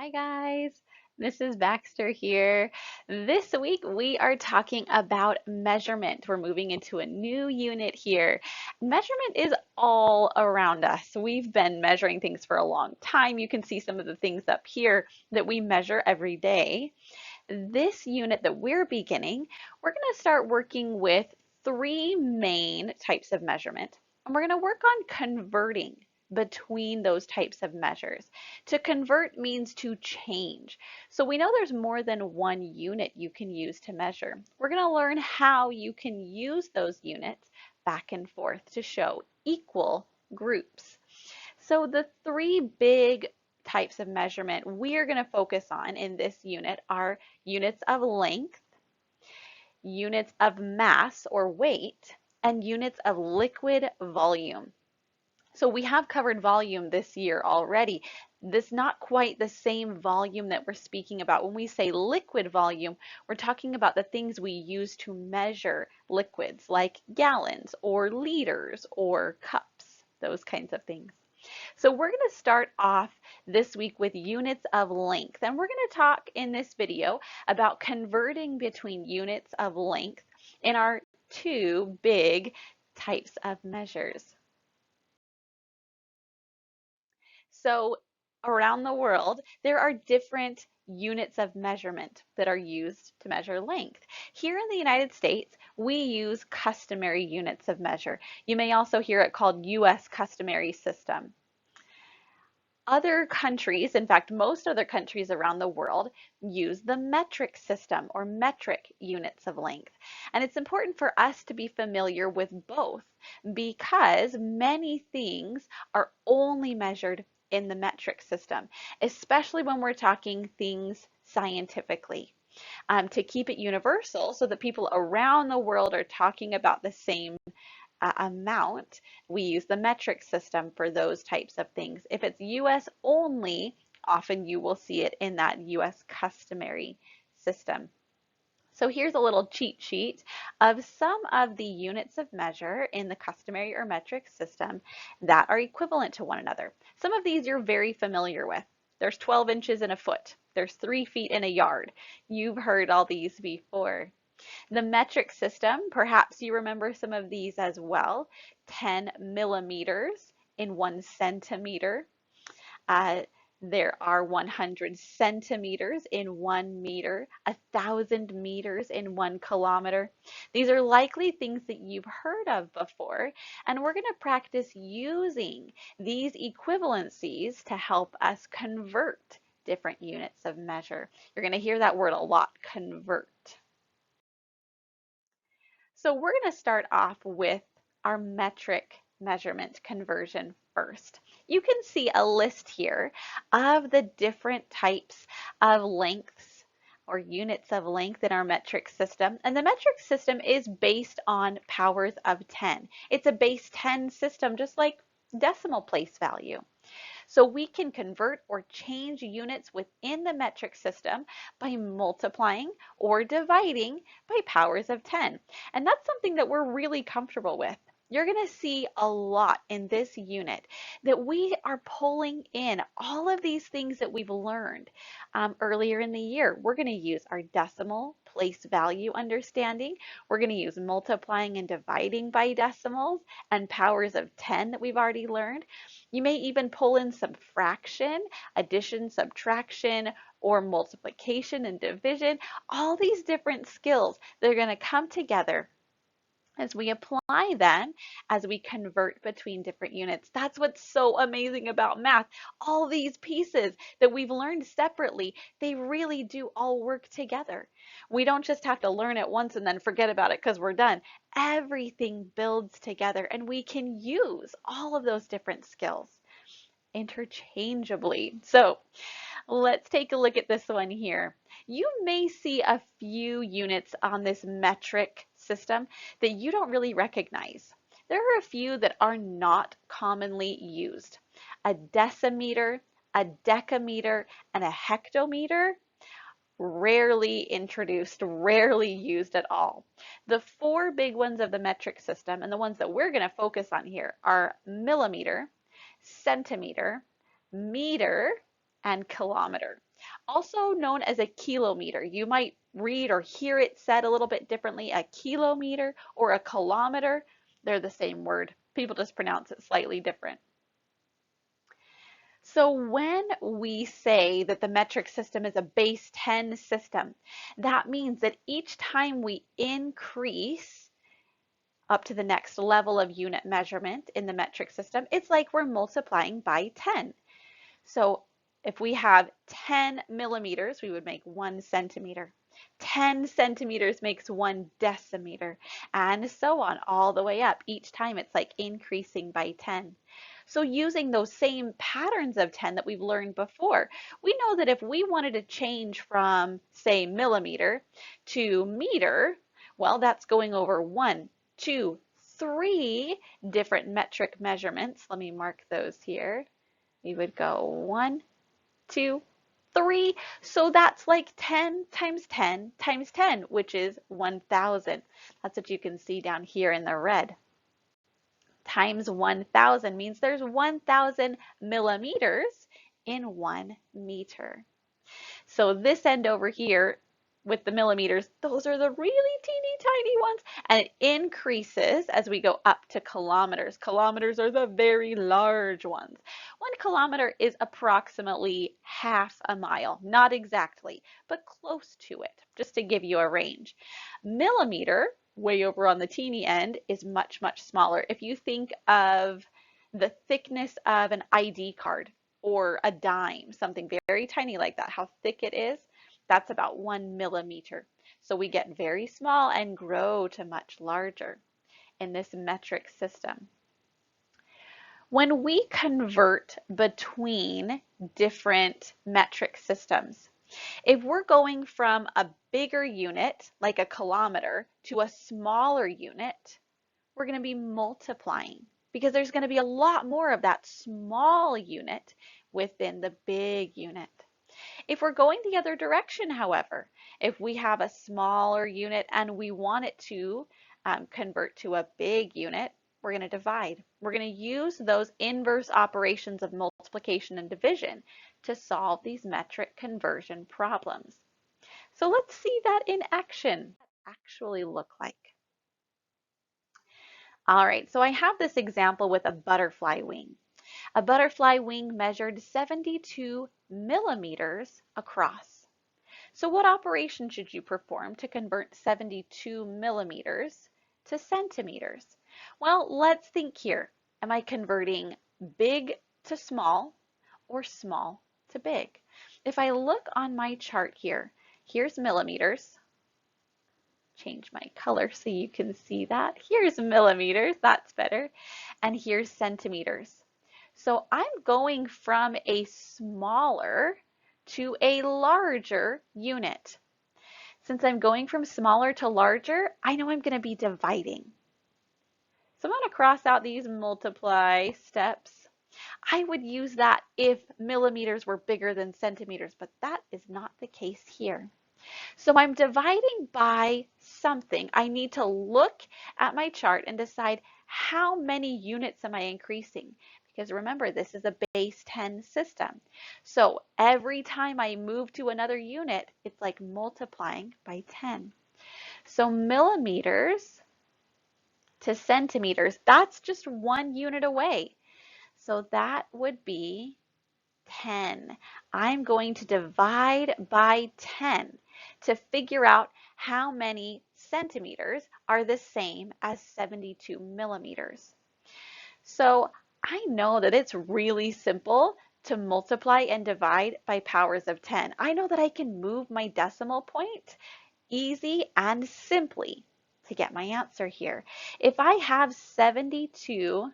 Hi guys, this is Baxter here. This week we are talking about measurement. We're moving into a new unit here. Measurement is all around us. We've been measuring things for a long time. You can see some of the things up here that we measure every day. This unit that we're beginning, we're going to start working with three main types of measurement, and we're going to work on converting between those types of measures. To convert means to change. So we know there's more than one unit you can use to measure. We're going to learn how you can use those units back and forth to show equal groups. So the three big types of measurement we are going to focus on in this unit are units of length, units of mass or weight, and units of liquid volume. So we have covered volume this year already. This not quite the same volume that we're speaking about. When we say liquid volume, we're talking about the things we use to measure liquids like gallons or liters or cups, those kinds of things. So we're going to start off this week with units of length, and we're going to talk in this video about converting between units of length in our two big types of measures. So around the world, there are different units of measurement that are used to measure length. Here in the United States, we use customary units of measure. You may also hear it called US Customary system. Other countries, in fact, most other countries around the world, use the metric system or metric units of length. And it's important for us to be familiar with both because many things are only measured in the metric system, especially when we're talking things scientifically. To keep it universal so that people around the world are talking about the same amount, we use the metric system for those types of things. If it's US only, often you will see it in that US customary system. So here's a little cheat sheet of some of the units of measure in the customary or metric system that are equivalent to one another. Some of these you're very familiar with. There's 12 inches in a foot. There's 3 feet in a yard. You've heard all these before. The metric system, perhaps you remember some of these as well. 10 millimeters in 1 centimeter. Uh, there are 100 centimeters in 1 meter, 1,000 meters in 1 kilometer. These are likely things that you've heard of before, and we're going to practice using these equivalencies to help us convert different units of measure. You're going to hear that word a lot, convert. So we're going to start off with our metric measurement conversion first. You can see a list here of the different types of lengths or units of length in our metric system. And the metric system is based on powers of 10. It's a base 10 system, just like decimal place value. So we can convert or change units within the metric system by multiplying or dividing by powers of 10. And that's something that we're really comfortable with. You're going to see a lot in this unit that we are pulling in all of these things that we've learned earlier in the year. We're going to use our decimal place value understanding. We're going to use multiplying and dividing by decimals and powers of 10 that we've already learned. You may even pull in some fraction, addition, subtraction, or multiplication and division, all these different skills that are going to come together as we apply them, as we convert between different units. That's what's so amazing about math. All these pieces that we've learned separately, they really do all work together. We don't just have to learn it once and then forget about it because we're done. Everything builds together and we can use all of those different skills interchangeably. So let's take a look at this one here. You may see a few units on this metric system that you don't really recognize. There are a few that are not commonly used. A decimeter, a decameter, and a hectometer, rarely introduced, rarely used at all. The four big ones of the metric system, and the ones that we're going to focus on here, are millimeter, centimeter, meter, and kilometer. also known as a kilometer. You might read or hear it said a little bit differently, a kilometer or a kilometer. They're the same word. People just pronounce it slightly different. So when we say that the metric system is a base 10 system, that means that each time we increase up to the next level of unit measurement in the metric system, it's like we're multiplying by 10. So if we have 10 millimeters, we would make 1 centimeter. 10 centimeters makes 1 decimeter, and so on, all the way up. Each time it's like increasing by 10. So using those same patterns of 10 that we've learned before, we know that if we wanted to change from, say, millimeter to meter, well, that's going over 1, 2, 3 different metric measurements. Let me mark those here. We would go 1, 2, 3. So that's like 10 times 10 times 10, which is 1,000. That's what you can see down here in the red. Times 1,000 means there's 1,000 millimeters in 1 meter. So this end over here with the millimeters, those are the really teeny tiny ones, and it increases as we go up to kilometers. Kilometers are the very large ones. 1 kilometer is approximately half a mile, not exactly, but close to it, just to give you a range. Millimeter, way over on the teeny end, is much, much smaller. If you think of the thickness of an ID card, or a dime, something very tiny like that, how thick it is, that's about 1 millimeter. So we get very small and grow to much larger in this metric system. When we convert between different metric systems, if we're going from a bigger unit, like a kilometer, to a smaller unit, we're going to be multiplying because there's going to be a lot more of that small unit within the big unit. If we're going the other direction, however, if we have a smaller unit and we want it to convert to a big unit, we're going to divide. We're going to use those inverse operations of multiplication and division to solve these metric conversion problems. So let's see that in action. What does that actually look like? All right, so I have this example with a butterfly wing. A butterfly wing measured 72 millimeters across. So what operation should you perform to convert 72 millimeters to centimeters? Well, let's think here. Am I converting big to small or small to big? If I look on my chart here, here's millimeters. Change my color so you can see that. Here's millimeters, that's better. And here's centimeters. So I'm going from a smaller to a larger unit. Since I'm going from smaller to larger, I know I'm going to be dividing. So I'm going to cross out these multiply steps. I would use that if millimeters were bigger than centimeters, but that is not the case here. So I'm dividing by something. I need to look at my chart and decide how many units am I increasing? Because remember, this is a base 10 system. So every time I move to another unit, it's like multiplying by 10. So millimeters to centimeters, that's just 1 unit away. So that would be 10. I'm going to divide by 10 to figure out how many centimeters are the same as 72 millimeters. So I know that it's really simple to multiply and divide by powers of 10. I know that I can move my decimal point easy and simply to get my answer here. If I have 72,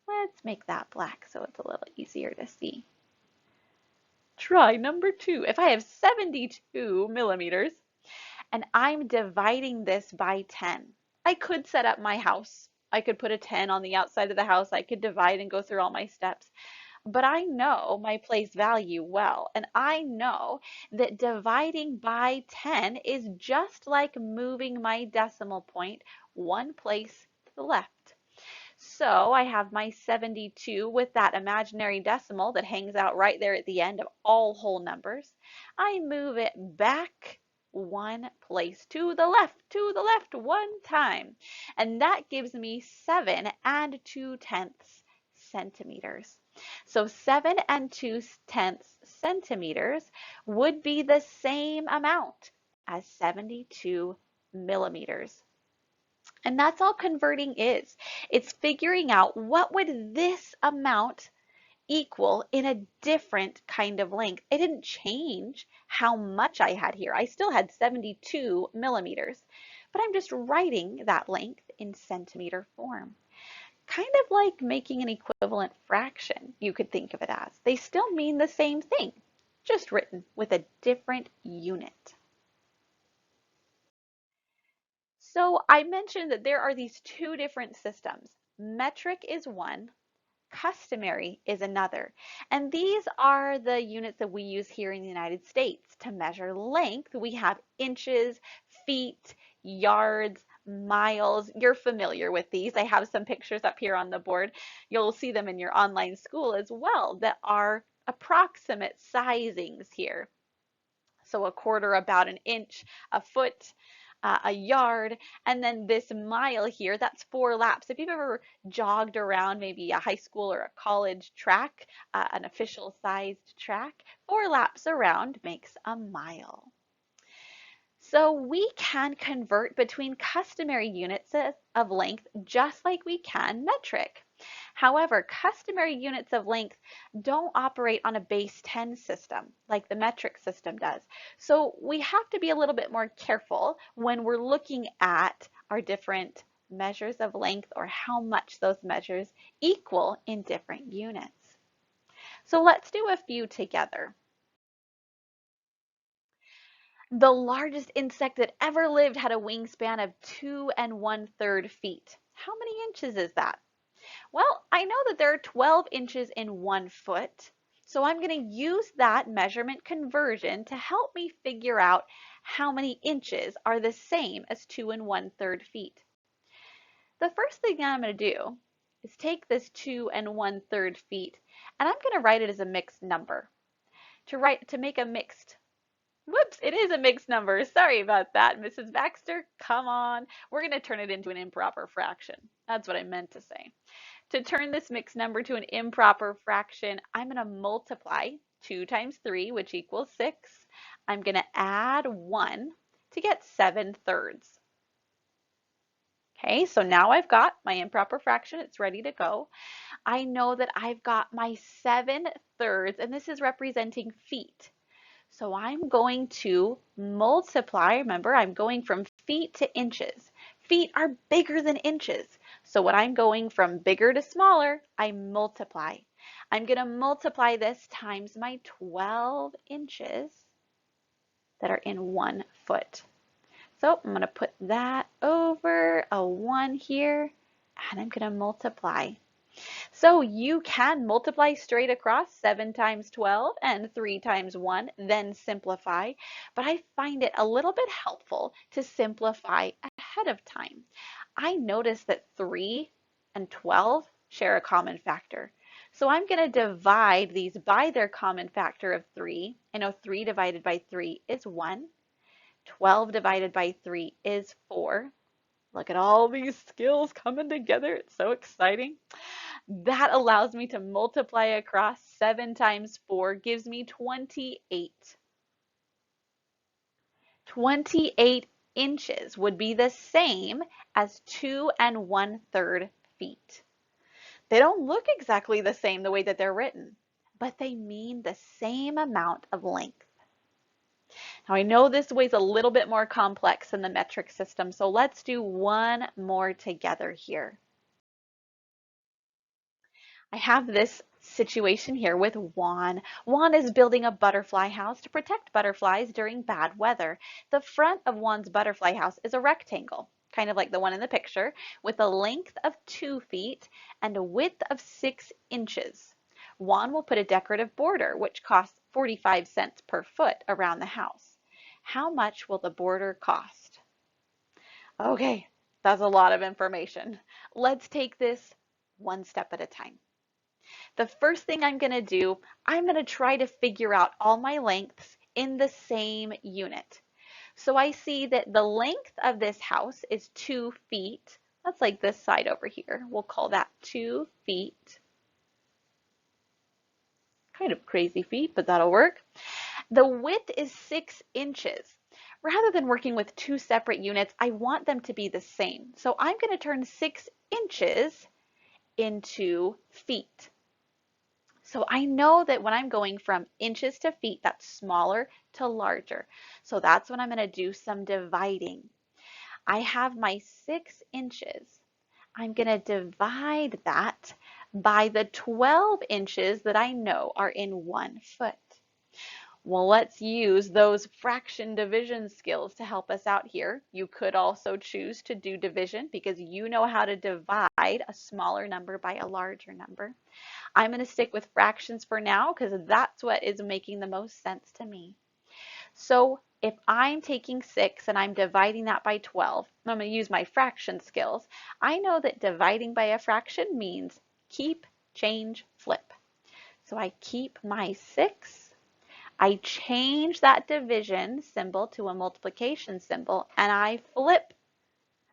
let's make that black so it's a little easier to see. Try number 2. If I have 72 millimeters and I'm dividing this by 10, I could set up my house. I could put a 10 on the outside of the house. I could divide and go through all my steps. But I know my place value well, and I know that dividing by 10 is just like moving my decimal point 1 place to the left. So I have my 72 with that imaginary decimal that hangs out right there at the end of all whole numbers. I move it back one place to the left one time. And that gives me 7 2/10 centimeters. So 7 2/10 centimeters would be the same amount as 72 millimeters. And that's all converting is. It's figuring out what would this amount equal in a different kind of length. It didn't change how much I had here. I still had 72 millimeters, but I'm just writing that length in centimeter form. Kind of like making an equivalent fraction, you could think of it as. They still mean the same thing, just written with a different unit. So I mentioned that there are these two different systems. Metric is one, customary is another. And these are the units that we use here in the United States to measure length. We have inches, feet, yards, miles. You're familiar with these. I have some pictures up here on the board. You'll see them in your online school as well that are approximate sizings here. So a quarter, about an inch, a foot, a yard, and then this mile here, that's 4 laps. If you've ever jogged around maybe a high school or a college track, an official sized track, 4 laps around makes a mile. So we can convert between customary units of length just like we can metric. However, customary units of length don't operate on a base 10 system like the metric system does. So we have to be a little bit more careful when we're looking at our different measures of length or how much those measures equal in different units. So let's do a few together. The largest insect that ever lived had a wingspan of 2 1/3 feet. How many inches is that? Well, I know that there are 12 inches in 1 foot, so I'm going to use that measurement conversion to help me figure out how many inches are the same as 2 1/3 feet. The first thing I'm going to do is take this 2 1/3 feet and I'm going to write it as a mixed number. To make a mixed Whoops, it is a mixed number. Sorry about that, Mrs. Baxter. Come on. We're going to turn it into an improper fraction. That's what I meant to say. To turn this mixed number to an improper fraction, I'm going to multiply 2 times 3, which equals 6. I'm going to add 1 to get 7/3. Okay, so now I've got my improper fraction. It's ready to go. I know that I've got my 7/3, and this is representing feet. So I'm going to multiply. Remember, I'm going from feet to inches. Feet are bigger than inches. So when I'm going from bigger to smaller, I multiply. I'm going to multiply this times my 12 inches that are in 1 foot. So I'm going to put that over a 1 here, and I'm going to multiply. So you can multiply straight across 7 times 12 and 3 times 1, then simplify. But I find it a little bit helpful to simplify ahead of time. I notice that 3 and 12 share a common factor. So I'm going to divide these by their common factor of 3. I know 3 divided by 3 is 1. 12 divided by 3 is 4. Look at all these skills coming together. It's so exciting. That allows me to multiply across. 7 times 4 gives me 28. 28 inches would be the same as 2 1/3 feet. They don't look exactly the same the way that they're written, but they mean the same amount of length. Now I know this way is a little bit more complex than the metric system, so let's do one more together here. I have this situation here with Juan. Juan is building a butterfly house to protect butterflies during bad weather. The front of Juan's butterfly house is a rectangle, kind of like the one in the picture, with a length of 2 feet and a width of 6 inches. Juan will put a decorative border, which costs 45 cents per foot around the house. How much will the border cost? Okay, that's a lot of information. Let's take this one step at a time. The first thing I'm going to do, I'm going to try to figure out all my lengths in the same unit. So I see that the length of this house is 2 feet. That's like this side over here. We'll call that 2 feet. Kind of crazy feet, but that'll work. The width is 6 inches. Rather than working with two separate units, I want them to be the same. So I'm going to turn 6 inches into feet. So I know that when I'm going from inches to feet, that's smaller to larger. So that's when I'm going to do some dividing. I have my 6 inches. I'm going to divide that by the 12 inches that I know are in 1 foot. Well, let's use those fraction division skills to help us out here. You could also choose to do division because you know how to divide a smaller number by a larger number. I'm going to stick with fractions for now because that's what is making the most sense to me. So if I'm taking 6 and I'm dividing that by 12, I'm going to use my fraction skills. I know that dividing by a fraction means keep, change, flip. So I keep my 6. I change that division symbol to a multiplication symbol, and I flip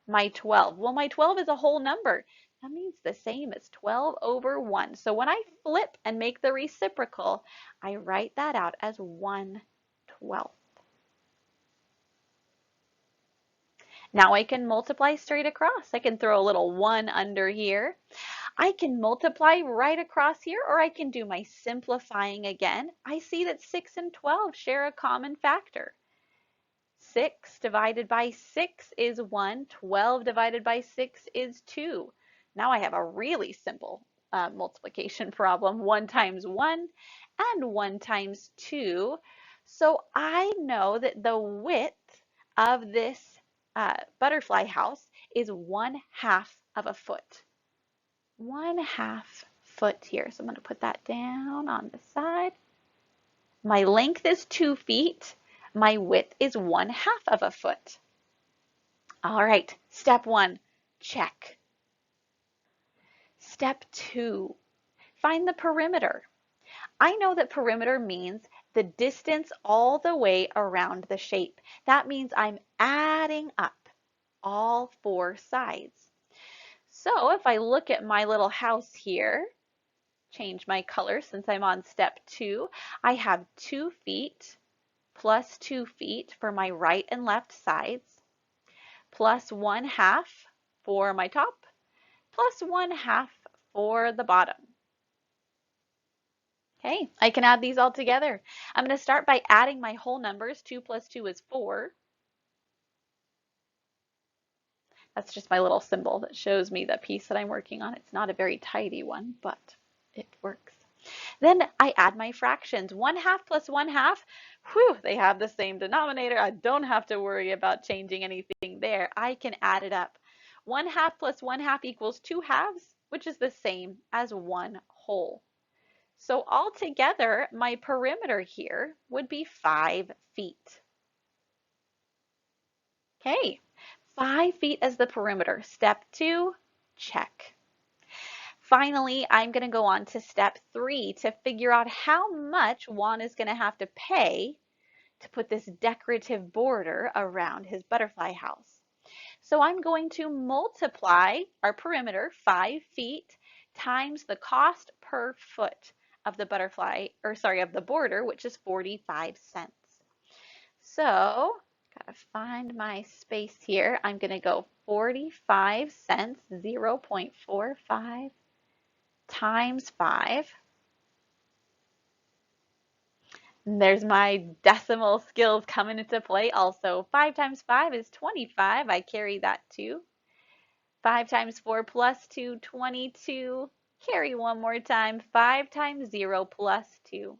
my 12. Well, my 12 is a whole number. That means the same as 12 over 1. So when I flip and make the reciprocal, I write that out as 1/12. Now I can multiply straight across. I can throw a little 1 under here. I can multiply right across here, or I can do my simplifying again. I see that 6 and 12 share a common factor. 6 divided by 6 is 1. 12 divided by 6 is 2. Now I have a really simple multiplication problem. 1 times 1 and 1 times 2. So I know that the width of this butterfly house is 1/2 of a foot. 1/2 foot here. So I'm going to put that down on the side. My length is 2 feet. My width is 1/2 of a foot. All right, step 1, check. Step 2, find the perimeter. I know that perimeter means the distance all the way around the shape. That means I'm adding up all 4 sides. So if I look at my little house here, change my color since I'm on step 2, I have 2 feet plus 2 feet for my right and left sides, plus 1/2 for my top, plus 1/2 for the bottom. Okay, I can add these all together. I'm going to start by adding my whole numbers. 2 plus 2 is 4. That's just my little symbol that shows me the piece that I'm working on. It's not a very tidy one, but it works. Then I add my fractions. 1/2 plus 1/2, whew, they have the same denominator. I don't have to worry about changing anything there. I can add it up. 1/2 plus 1/2 equals 2 halves, which is the same as 1 whole. So altogether, my perimeter here would be 5 feet. Okay, 5 feet as the perimeter. Step 2, check. Finally, I'm going to go on to step 3 to figure out how much Juan is going to have to pay to put this decorative border around his butterfly house. So I'm going to multiply our perimeter, 5 feet, times the cost per foot of the of the border, which is 45 cents. So, gotta find my space here. I'm gonna go 45 cents, 0.45 times 5. And there's my decimal skills coming into play also. 5 times 5 is 25. I carry that too. 5 times 4 plus 2, 22. Carry one more time. 5 times 0 plus 2.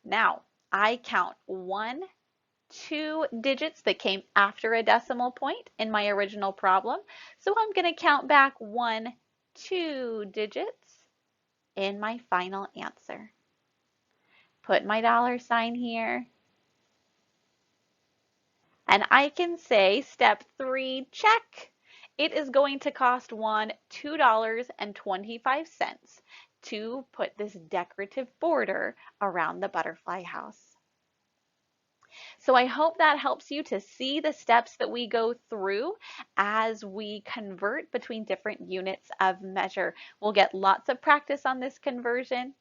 Now, I count 1, 2 digits that came after a decimal point in my original problem. So I'm going to count back 1, 2 digits in my final answer. Put my $sign here. And I can say step 3, check. it is going to cost one $2.25 to put this decorative border around the butterfly house. So I hope that helps you to see the steps that we go through as we convert between different units of measure. We'll get lots of practice on this conversion.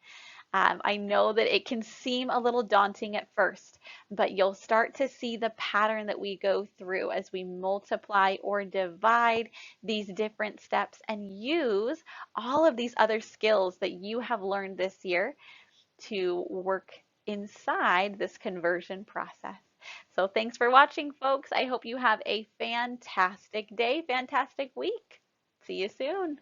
I know that it can seem a little daunting at first, but you'll start to see the pattern that we go through as we multiply or divide these different steps and use all of these other skills that you have learned this year to work inside this conversion process. So thanks for watching, folks. I hope you have a fantastic day, fantastic week. See you soon.